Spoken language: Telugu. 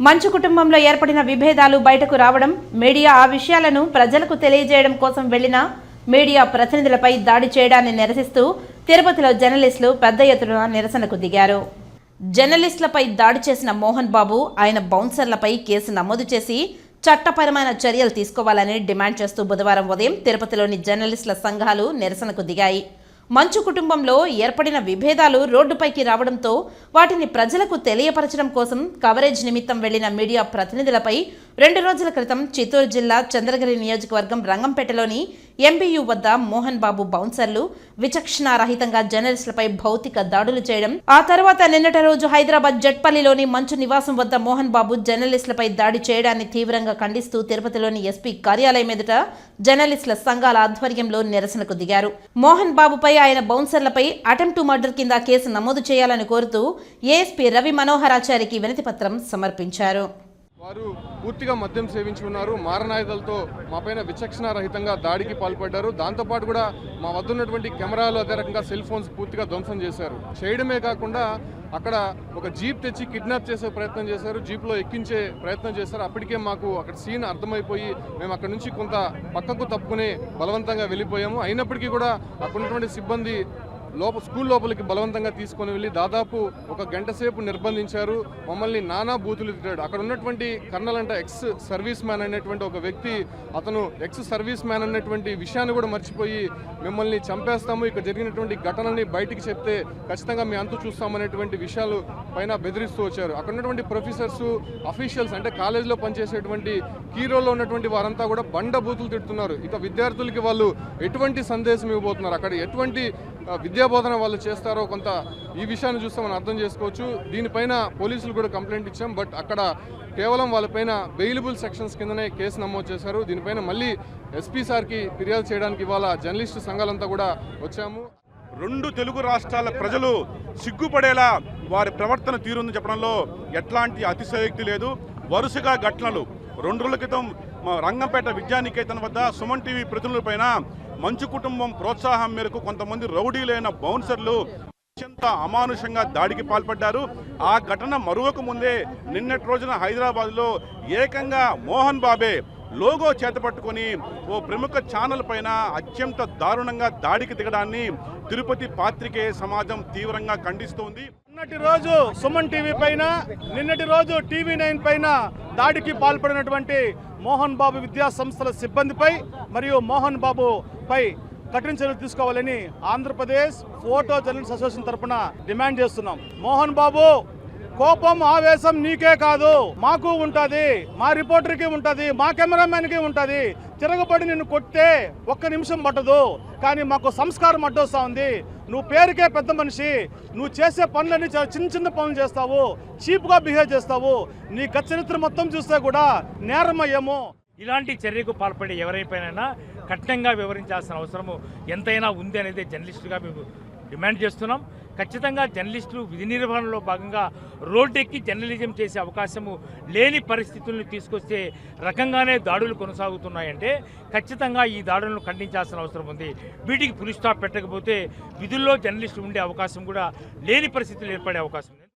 మంచు కుటుంబంలో ఏర్పడిన విభేదాలు బయటకు రావడం, మీడియా ఆ విషయాలను ప్రజలకు తెలియజేయడం కోసం వెళ్లిన మీడియా ప్రతినిధులపై దాడి చేయడాన్ని నిరసిస్తూ తిరుపతిలో జర్నలిస్టులు పెద్ద ఎత్తున నిరసనకు దిగారు. జర్నలిస్టులపై దాడి చేసిన మోహన్ బాబు, ఆయన బౌన్సర్లపై కేసు నమోదు చేసి చట్టపరమైన చర్యలు తీసుకోవాలని డిమాండ్ చేస్తూ బుధవారం ఉదయం తిరుపతిలోని జర్నలిస్టుల సంఘాలు నిరసనకు దిగాయి. మంచు కుటుంబంలో ఏర్పడిన విభేదాలు రోడ్డుపైకి రావడంతో వాటిని ప్రజలకు తెలియపరచడం కోసం కవరేజ్ నిమిత్తం వెళ్లిన మీడియా ప్రతినిధులపై 2 రోజుల క్రితం చిత్తూరు జిల్లా చంద్రగిరి నియోజకవర్గం రంగంపేటలోని ఎంబీయూ వద్ద మోహన్ బాబు బౌన్సర్లు విచక్షణారహితంగా జర్నలిస్టులపై భౌతిక దాడులు చేయడం, ఆ తర్వాత నిన్నటి రోజు హైదరాబాద్ జట్పల్లిలోని మంచు నివాసం వద్ద మోహన్ బాబు జర్నలిస్టులపై దాడి చేయడాన్ని తీవ్రంగా ఖండిస్తూ తిరుపతిలోని ఎస్పీ కార్యాలయం ఎదుట జర్నలిస్టుల సంఘాల ఆధ్వర్యంలో నిరసనకు దిగారు. మోహన్ బాబుపై, ఆయన బౌన్సర్లపై అటెంప్ట్ టు మర్డర్ కింద కేసు నమోదు చేయాలని కోరుతూ ఏఎస్పీ రవి మనోహరాచారికి వినతి పత్రం సమర్పించారు. వారు పూర్తిగా మద్యం సేవించి ఉన్నారు. మారణాయుధాలతో మాపైన విచక్షణారహితంగా దాడికి పాల్పడ్డారు. దాంతోపాటు కూడా మా వద్ద ఉన్నటువంటి కెమెరాలు, అదే రకంగా సెల్ ఫోన్స్ పూర్తిగా ధ్వంసం చేశారు. చేయడమే కాకుండా అక్కడ ఒక జీప్ తెచ్చి కిడ్నాప్ చేసే ప్రయత్నం చేశారు, జీప్లో ఎక్కించే ప్రయత్నం చేశారు. అప్పటికే మాకు అక్కడ సీన్ అర్థమైపోయి మేము అక్కడ నుంచి కొంత పక్కకు తప్పుకుని బలవంతంగా వెళ్ళిపోయాము. అయినప్పటికీ కూడా అక్కడ ఉన్నటువంటి సిబ్బంది స్కూల్ లోపలికి బలవంతంగా తీసుకొని వెళ్ళి దాదాపు 1 గంట సేపు నిర్బంధించారు. మమ్మల్ని నానా బూతులు తిట్టాడు. అక్కడ ఉన్నటువంటి కర్నల్ అంటే ఎక్స్ సర్వీస్ మ్యాన్ అనేటువంటి ఒక వ్యక్తి, అతను ఎక్స్ సర్వీస్ మ్యాన్ అనేటువంటి విషయాన్ని కూడా మర్చిపోయి మిమ్మల్ని చంపేస్తాము, ఇక్కడ జరిగినటువంటి ఘటనల్ని బయటికి చెప్తే ఖచ్చితంగా మీ అంతు చూస్తామనేటువంటి విషయాలు పైన బెదిరిస్తూ వచ్చారు. అక్కడ ఉన్నటువంటి ప్రొఫెసర్స్, అఫీషియల్స్ అంటే కాలేజీలో పనిచేసేటువంటి కీరోలో ఉన్నటువంటి వారంతా కూడా బండ బూతులు తిడుతున్నారు. ఇక విద్యార్థులకి వాళ్ళు ఎటువంటి సందేశం ఇవ్వబోతున్నారు, అక్కడ ఎటువంటి విద్యాబోధన వాళ్ళు చేస్తారో కొంత ఈ విషయాన్ని చూస్తే మనం అర్థం చేసుకోవచ్చు. దీనిపైన పోలీసులు కూడా కంప్లైంట్ ఇచ్చాం. బట్ అక్కడ కేవలం వాళ్ళపైన బెయిలబుల్ సెక్షన్స్ కిందనే కేసు నమోదు చేశారు. దీనిపైన మళ్ళీ ఎస్పీ సార్కి ఫిర్యాదు చేయడానికి ఇవాళ జర్నలిస్టు సంఘాలంతా కూడా వచ్చాము. 2 తెలుగు రాష్ట్రాల ప్రజలు సిగ్గుపడేలా వారి ప్రవర్తన తీరుందని చెప్పడంలో ఎట్లాంటి అతిశయోక్తి లేదు. వరుసగా ఘటనలు 2 రోజుల క్రితం రంగంపేట విద్యానికేతన్ వద్ద సుమన్ టీవీ ప్రతినిధులపైన మంచు కుటుంబం ప్రోత్సాహం మేరకు కొంతమంది రౌడీలైన బౌన్సర్లు అత్యంత అమానుషంగా దాడికి పాల్పడ్డారు. ఆ ఘటన మరొక ముందే నిన్నటి రోజున హైదరాబాద్లో ఏకంగా మోహన్ బాబే లోగో చేతపట్టుకొని ఓ ప్రముఖ ఛానల్ పైన అత్యంత దారుణంగా దాడికి దిగడాన్ని తిరుపతి పాత్రికేయ సమాజం తీవ్రంగా ఖండిస్తోంది. నిన్నటి రోజు సుమన్ టీవీ పైన, నిన్నటి రోజు టీవీ9 పైన దాడికి పాల్పడినటువంటి మోహన్ బాబు విద్యా సంస్థల సిబ్బందిపై మరియు మోహన్ బాబు పై కఠిన చర్యలు తీసుకోవాలని ఆంధ్రప్రదేశ్ ఫోటో జర్నలిస్ట్ అసోసియేషన్ తరఫున డిమాండ్ చేస్తున్నాం. మోహన్ బాబు, కోపం, ఆవేశం నీకే కాదు, మాకు ఉంటుంది, మా రిపోర్టర్కి ఉంటుంది, మా కెమెరామ్యాన్కి ఉంటుంది. తిరగబడి నిన్ను కొట్టే 1 నిమిషం పట్టదు, కానీ మాకు సంస్కారం అడ్డొస్తా ఉంది. నువ్వు పేరుకే పెద్ద మనిషి, నువ్వు చేసే పనులన్నీ చిన్న పనులు చేస్తావు, చీప్గా బిహేవ్ చేస్తావు. నీ గత చరిత్ర మొత్తం చూస్తే కూడా నేరమయ్యాము. ఇలాంటి చర్యకు పాల్పడే ఎవరైనా కఠినంగా వివరించాల్సిన అవసరము ఎంతైనా ఉంది అనేది జర్నలిస్టుగా మేము డిమాండ్ చేస్తున్నాం. ఖచ్చితంగా జర్నలిస్టులు విధి నిర్వహణలో భాగంగా రోడ్డెక్కి జర్నలిజం చేసే అవకాశము లేని పరిస్థితులను తీసుకొచ్చే రకంగానే దాడులు కొనసాగుతున్నాయంటే ఖచ్చితంగా ఈ దాడులను ఖండించాల్సిన అవసరం ఉంది. వీటికి ఫుల్ స్టాప్ పెట్టకపోతే విధుల్లో జర్నలిస్టులు ఉండే అవకాశం కూడా లేని పరిస్థితులు ఏర్పడే అవకాశం ఉంది.